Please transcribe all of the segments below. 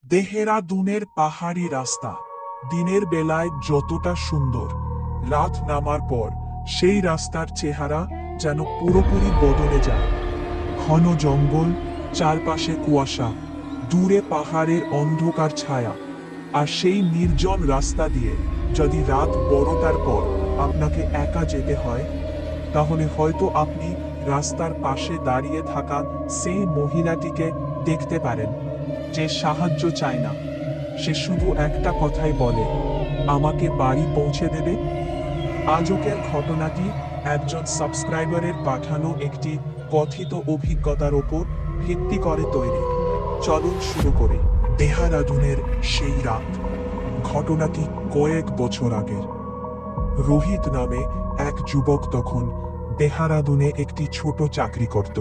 দেহরাদুনের পাহাড়ি রাস্তা দিনের বেলায় যতটা সুন্দর, রাত নামার পর সেই রাস্তার চেহারা যেন পুরোপুরি বদলে যায়। ঘন জঙ্গল, চারপাশে কুয়াশা, দূরে পাহাড়ের অন্ধকার ছায়া, আর সেই নির্জন রাস্তা দিয়ে যদি রাত 12টার পর আপনাকে একা যেতে হয়, তাহলে হয়তো আপনি রাস্তার পাশে দাঁড়িয়ে থাকা সেই মহিলাটিকে দেখতে পারেন, যে সাহায্য চায় না, সে শুধু একটা কথাই বলে, আমাকে বাড়ি পৌঁছে দেবে। আজকের ঘটনাটি একজন সাবস্ক্রাইবারের পাঠানো একটি কথিত অভিজ্ঞতার ওপর ভিত্তি করে তৈরি। চলুন শুরু করে। দেহরাদুনের সেই রাত। ঘটনাটি কয়েক বছর আগের। রোহিত নামে এক যুবক তখন দেহরাদুনে একটি ছোট চাকরি করত।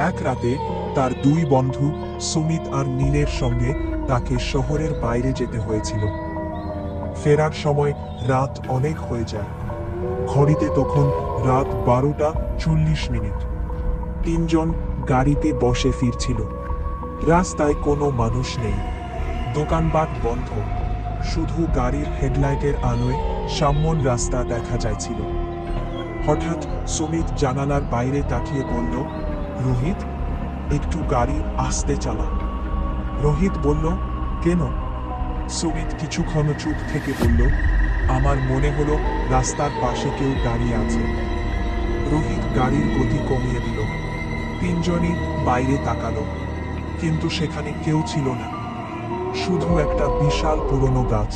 এক রাতে তার দুই বন্ধু সুমিত আর নীলের সঙ্গে তাকে শহরের বাইরে যেতে হয়েছিল। ফেরার সময় রাত অনেক হয়ে যায়। ঘড়িতে তখন রাত 12:40। তিনজন গাড়িতে বসে ফিরছিল। রাস্তায় কোনো মানুষ নেই, দোকানপাট বন্ধ, শুধু গাড়ির হেডলাইটের আলোয় সামনের রাস্তা দেখা যাচ্ছিল। হঠাৎ সুমিত জানালার বাইরে তাকিয়ে বলল, রোহিত, একটু গাড়ি আস্তে চালা। রোহিত বলল, কেন? সুমিত কিছুক্ষণ চুপ থেকে বলল, আমার মনে হলো রাস্তার পাশে কেউ দাঁড়িয়ে আছে। রোহিত গাড়ির গতি কমিয়ে দিল। তিনজনই বাইরে তাকালো, কিন্তু সেখানে কেউ ছিল না, শুধু একটা বিশাল পুরনো গাছ।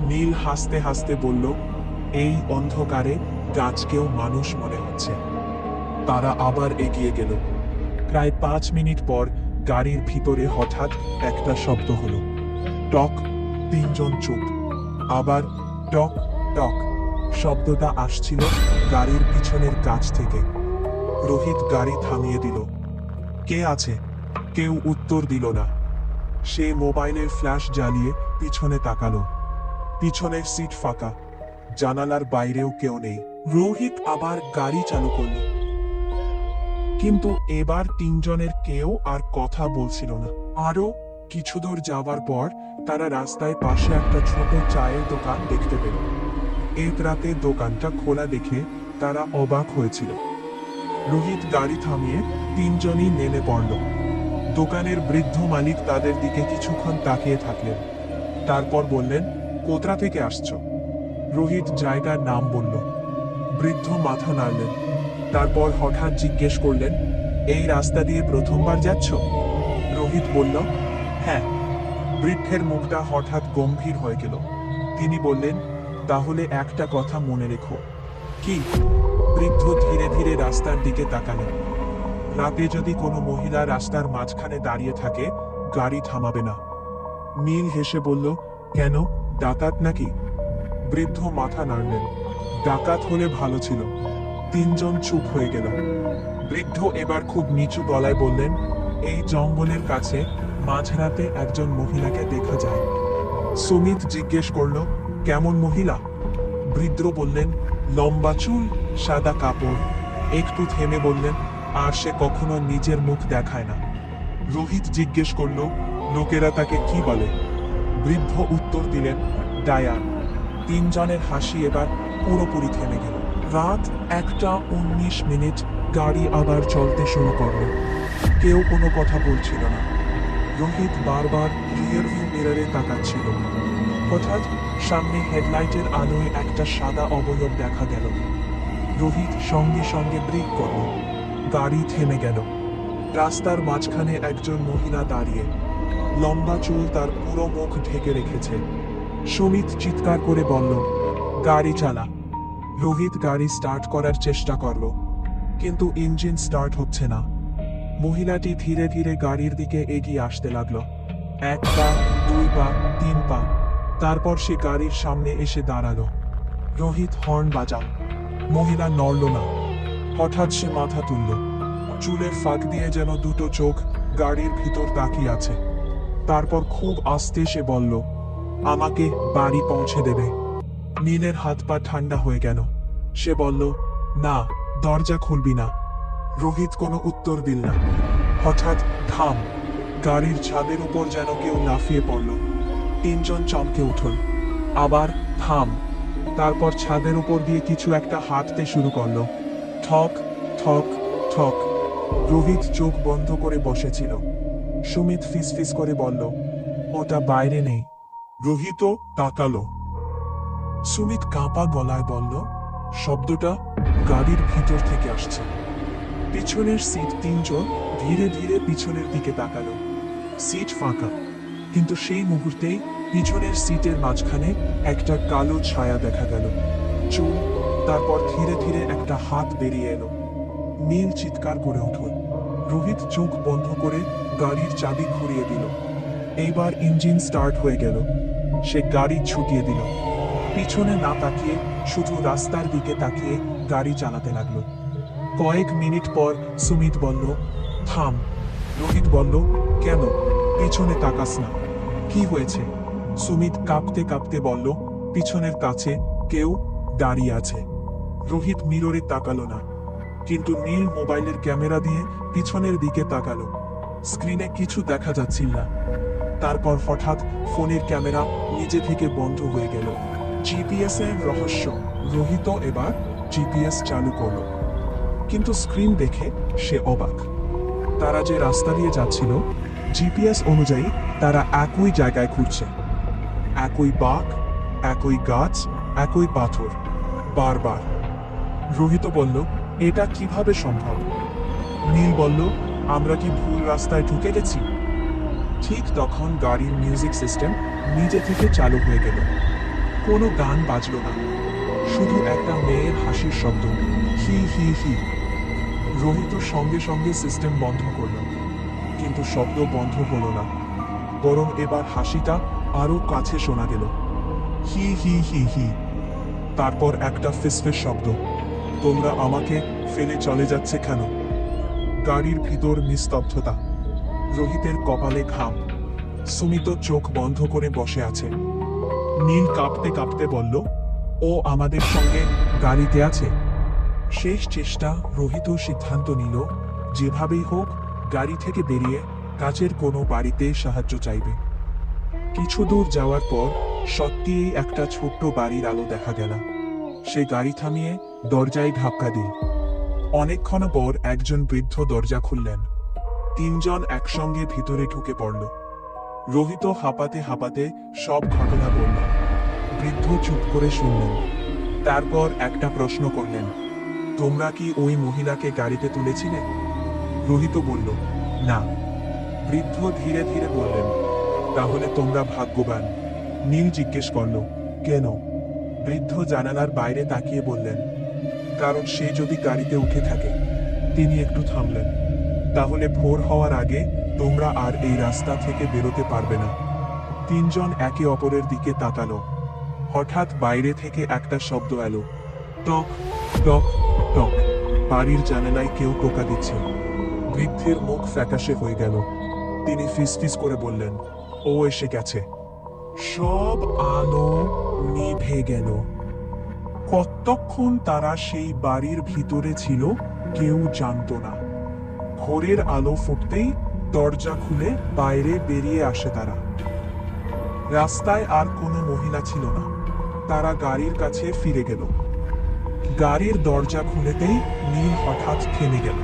নীল হাসতে হাসতে বলল, এই অন্ধকারে গাছকেও মানুষ মনে হচ্ছে। তারা আবার এগিয়ে গেল। প্রায় 5 মিনিট পর গাড়ির ভিতরে হঠাৎ একটা শব্দ হলো, টক। তিনজন চুপ। আবার টক টক। শব্দটা আসছিল গাড়ির পিছনের গাছ থেকে। রোহিত গাড়ি থামিয়ে দিল। কে আছে? কেউ উত্তর দিল না। সে মোবাইলের ফ্ল্যাশ জ্বালিয়ে পিছনে তাকালো। পিছনের সিট ফাঁকা, জানালার বাইরেও কেউ নেই। রোহিত আবার গাড়ি চালু করল, কিন্তু এবার তিনজনের কেউ আর কথা বলছিল না। আরো কিছু দূর যাবার পর তারা রাস্তায় পাশে একটা ছোট চায়ের দোকান দেখতে পেল। এক রাতে দোকানটা খোলা দেখে তারা অবাক হয়েছিল। রোহিত গাড়ি থামিয়ে তিনজনই নেমে পড়ল। দোকানের বৃদ্ধ মালিক তাদের দিকে কিছুক্ষণ তাকিয়ে থাকলেন, তারপর বললেন, কোথা থেকে আসছো? রোহিত জায়গার নাম বলল। বৃদ্ধ মাথা নাড়লেন, তারপর হঠাৎ জিজ্ঞেস করলেন, এই রাস্তা দিয়ে প্রথমবার যাচ্ছ? রোহিত বলল, হ্যাঁ। বৃদ্ধের মুখটা হঠাৎ গম্ভীর হয়ে গেল। তিনি বললেন, তাহলে একটা কথা মনে রেখো। কি? বৃদ্ধ ধীরে ধীরে রাস্তার দিকে তাকালেন। রাতে যদি কোনো মহিলা রাস্তার মাঝখানে দাঁড়িয়ে থাকে, গাড়ি থামাবে না। নীল হেসে বলল, কেন, ডাকাত নাকি? বৃদ্ধ মাথা নাড়লেন, ডাকাত হলে ভালো ছিল। তিনজন চুপ হয়ে গেল। বৃদ্ধ এবার খুব নিচু গলায় বললেন, এই জঙ্গলের কাছে মাঝরাতে একজন মহিলাকে দেখা যায়। সুমিত জিজ্ঞেস করল, কেমন মহিলা? বৃদ্ধ বললেন, লম্বা চুল, সাদা কাপড়। একটু থেমে বললেন, আর সে কখনো নিজের মুখ দেখায় না। রোহিত জিজ্ঞেস করল, লোকেরা তাকে কি বলে? বৃদ্ধ উত্তর দিলেন, ডায়ান। তিনজনের হাসি এবার পুরোপুরি থেমে গেল। রাত 1:19। গাড়ি আবার চলতে শুরু করলো। কেউ কোনো কথা বলছিল না। রোহিত বারবার রিয়ার ভিউ মিররে তাকাচ্ছিল। হঠাৎ সামনে হেডলাইটের আলোয় একটা সাদা অবয়ব দেখা গেল। রোহিত সঙ্গে সঙ্গে ব্রেক করল। গাড়ি থেমে গেল। রাস্তার মাঝখানে একজন মহিলা দাঁড়িয়ে, লম্বা চুল, তার পুরো মুখ ঢেকে রেখেছে। সুমিত চিৎকার করে বলল, গাড়ি চালা। রোহিত গাড়ি স্টার্ট করার চেষ্টা করল, কিন্তু ইঞ্জিন স্টার্ট হচ্ছে না। মহিলাটি ধীরে ধীরে গাড়ির দিকে এগিয়ে আসতে লাগলো। 1 পা, 2 পা, 3 পা, তারপর সে গাড়ির সামনে এসে দাঁড়ালো। রোহিত হর্ন বাজাল। মহিলা নড়ল না। হঠাৎ সে মাথা তুলল। চুলের ফাঁক দিয়ে যেন দুটো চোখ গাড়ির ভিতর তাকিয়ে আছে। তারপর খুব আস্তে সে বলল, আমাকে বাড়ি পৌঁছে দেবে। নীলের হাত পা ঠান্ডা হয়ে গেল। সে বলল, না, দরজা খুলবি না। রোহিত কোনো উত্তর দিল না। হঠাৎ থাম। গাড়ির ছাদের উপর যেন কেউ লাফিয়ে পড়ল। তিনজন চমকে উঠল। আবার থাম। তারপর ছাদের উপর দিয়ে কিছু একটা হাঁটতে শুরু করলো। ঠক ঠক ঠক। রোহিত চোখ বন্ধ করে বসেছিল। সুমিত ফিসফিস করে বলল, ওটা বাইরে নেই। রোহিতও তাকালো। সুমিত কাঁপা গলায় বলল, শব্দটা গাড়ির ভিতর থেকে আসছে। পিছনের সিট তিনজন ধীরে ধীরে পিছনের দিকে তাকালো। সিট ফাঁকা, কিন্তু সেই মুহূর্তেই পিছনের সিটের মাঝখানে একটা কালো ছায়া দেখা গেল। চুল, তারপর ধীরে ধীরে একটা হাত বেরিয়ে এলো। নীল চিৎকার করে উঠল। রোহিত চোখ বন্ধ করে গাড়ির চাবি ঘুরিয়ে দিল। এইবার ইঞ্জিন স্টার্ট হয়ে গেল। সে গাড়ি ছুটিয়ে দিল। পিছনে না তাকিয়ে শুধু রাস্তার দিকে তাকিয়ে গাড়ি চালাতে লাগলো। কয়েক মিনিট পর সুমিত বলল, থাম। রোহিত বলল, কেন? পিছনে তাকাস না। কি হয়েছে? সুমিত কাঁপতে কাঁপতে বলল, পিছনের কাছে কেউ দাঁড়িয়ে আছে। রোহিত মিররে তাকালো না, কিন্তু নীল মোবাইলের ক্যামেরা দিয়ে পিছনের দিকে তাকালো। স্ক্রিনে কিছু দেখা যাচ্ছিল না। তারপর হঠাৎ ফোনের ক্যামেরা নিজে থেকে বন্ধ হয়ে গেল। জিপিএস এর রহস্য। রোহিত এবার জিপিএস চালু করলো, কিন্তু স্ক্রিন দেখে সে অবাক। তারা যে রাস্তা দিয়ে যাচ্ছিল, জিপিএস অনুযায়ী তারা একই জায়গায় ঘুরছে। একই বাঁক, একই গাছ, একই পাথর, বারবার। রোহিত বলল, এটা কিভাবে সম্ভব? নীল বলল, আমরা কি ভুল রাস্তায় ঢুকে গেছি? ঠিক তখন গাড়ির মিউজিক সিস্টেম নিজে থেকে চালু হয়ে গেল। কোনো গান বাজলো না, শুধু একটা মেয়ের হাসির শব্দ, হি হি হি। রোহিত সঙ্গে সঙ্গে সিস্টেম বন্ধ করল, কিন্তু শব্দ বন্ধ হলো না, বরং এবার হাসিটা আরো কাছে শোনা গেল, হি হি হি হি। তারপর একটা ফিসফিস শব্দ, তোমরা আমাকে ফেলে চলে যাচ্ছে কেন? গাড়ির ভিতর নিস্তব্ধতা। রোহিতের কপালে ঘাম। সুমিত চোখ বন্ধ করে বসে আছে। নীল কাঁপতে কাঁপতে বলল, ও আমাদের সঙ্গে গাড়িতে আছে। শেষ চেষ্টা। রোহিত সিদ্ধান্ত নিল, যেভাবেই হোক গাড়ি থেকে বেরিয়ে কাছের কোনো বাড়িতে সাহায্য চাইবে। কিছু দূর যাওয়ার পর সত্যিই একটা ছোট্ট বাড়ির আলো দেখা গেল। সে গাড়ি থামিয়ে দরজায় ধাক্কা দিল। অনেকক্ষণ পর একজন বৃদ্ধ দরজা খুললেন। তিনজন একসঙ্গে ভিতরে ঢুকে পড়ল। রোহিত হাঁপাতে হাঁপাতে সব ঘটনা বলল। বৃদ্ধ চুপ করে শুনলেন। তারপর একটা প্রশ্ন করলেন, তোমরা কি ওই মহিলাকে গাড়িতে তুলেছিলে? রোহিত বলল, না। বৃদ্ধ ধীরে ধীরে বললেন, তাহলে তোমরা ভাগ্যবান। নীল জিজ্ঞেস করল, কেন? বৃদ্ধ জানালার বাইরে তাকিয়ে বললেন, কারণ সে যদি গাড়িতে উঠে থাকে। তিনি একটু থামলেন, তাহলে ভোর হওয়ার আগে তোমরা আর এই রাস্তা থেকে বেরোতে পারবে না। তিনজন একে অপরের দিকে তাকালো। হঠাৎ বাইরে থেকে একটা শব্দ এলো, টক টক টক। বাড়ির জানালায় কেউ টোকা দিচ্ছে। বৃদ্ধের মুখ ফ্যাকাশে হয়ে গেল। তিনি ফিসফিস করে বললেন, ও এসে গেছে। সব আলো নিভে গেল। কতক্ষণ তারা সেই বাড়ির ভিতরে ছিল কেউ জানতো না। ভোরের আলো ফুটতেই দরজা খুলে বাইরে বেরিয়ে আসে তারা। রাস্তায় আর কোনো মহিলা ছিল না। তারা গাড়ির কাছে ফিরে গেল। গাড়ির দরজা খুলেতেই নীল হঠাৎ থেমে গেল।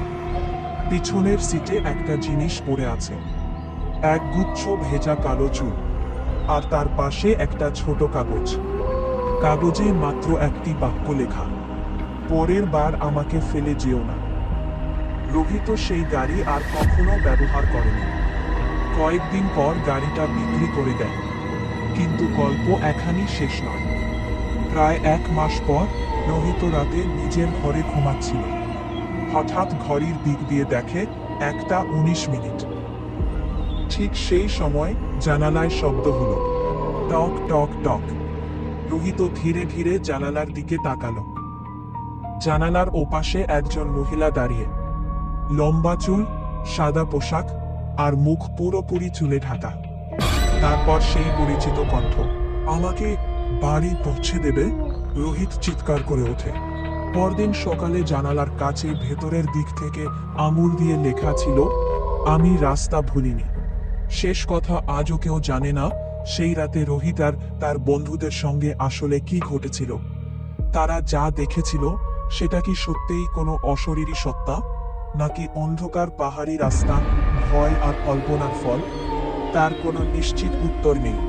পিছনের সিটে একটা জিনিস পড়ে আছে, এক গুচ্ছ ভেজা কালো চুল, আর তার পাশে একটা ছোট কাগজ। কাগজে মাত্র একটি বাক্য লেখা, পরের বার আমাকে ফেলে যেও না। রোহিত সেই গাড়ি আর কখনো ব্যবহার করেনি। কয়েকদিন পর গাড়িটা বিক্রি করে দেয়। কিন্তু গল্প এখানেই শেষ নয়। প্রায় 1 মাস পর রোহিত রাতে নিজের ঘরে ঘুমাচ্ছিল। হঠাৎ ঘড়ির দিক দিয়ে দেখে 1টা 19 মিনিট। ঠিক সেই সময় জানালায় শব্দ হলো, টক টক টক। রোহিত ধীরে ধীরে জানালার দিকে তাকালো। জানালার ওপাশে একজন মহিলা দাঁড়িয়ে, লম্বা চুল, সাদা পোশাক, আর মুখ পুরোপুরি চুলে ঢাকা। তারপর সেই পরিচিত কণ্ঠ, আমাকে বাড়ি পৌঁছে দেবে? রোহিত চিৎকার করে ওঠে। পরদিন সকালে জানালার কাছে ভেতরের দিক থেকে আঙুল দিয়ে লেখা ছিল, আমি রাস্তা ভুলিনি। শেষ কথা আজও কেউ জানে না সেই রাতে রোহিত আর তার বন্ধুদের সঙ্গে আসলে কি ঘটেছিল। তারা যা দেখেছিল সেটা কি সত্যিই কোনো অশরীরী সত্তা, নাকি অন্ধকার পাহাড়ি রাস্তা, ভয় আর কল্পনার ফল? তার কোনো নিশ্চিত উত্তর নেই।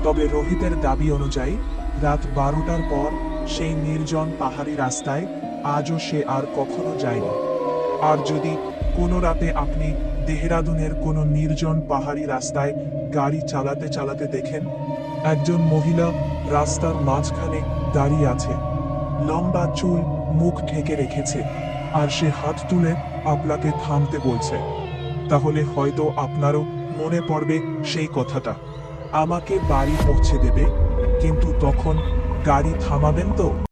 তবে রোহিতের দাবি অনুযায়ী রাত 12টার পর সেই নির্জন পাহাড়ি রাস্তায় আজও সে আর কখনো যায়নি। আর যদি কোনো রাতে আপনি দেহরাদুনের কোনো নির্জন পাহাড়ি রাস্তায় গাড়ি চালাতে চালাতে দেখেন একজন মহিলা রাস্তার মাঝখানে দাঁড়িয়ে আছে, লম্বা চুল, মুখ ঢেকে রেখেছে, আর সে হাত তুলে আপনাকে থামতে বলছে, তাহলে হয়তো আপনারও মনে পড়বে সেই কথাটা, আমাকে বাড়ি পৌঁছে দেবে, কিন্তু তখন গাড়ি থামাবেন তো?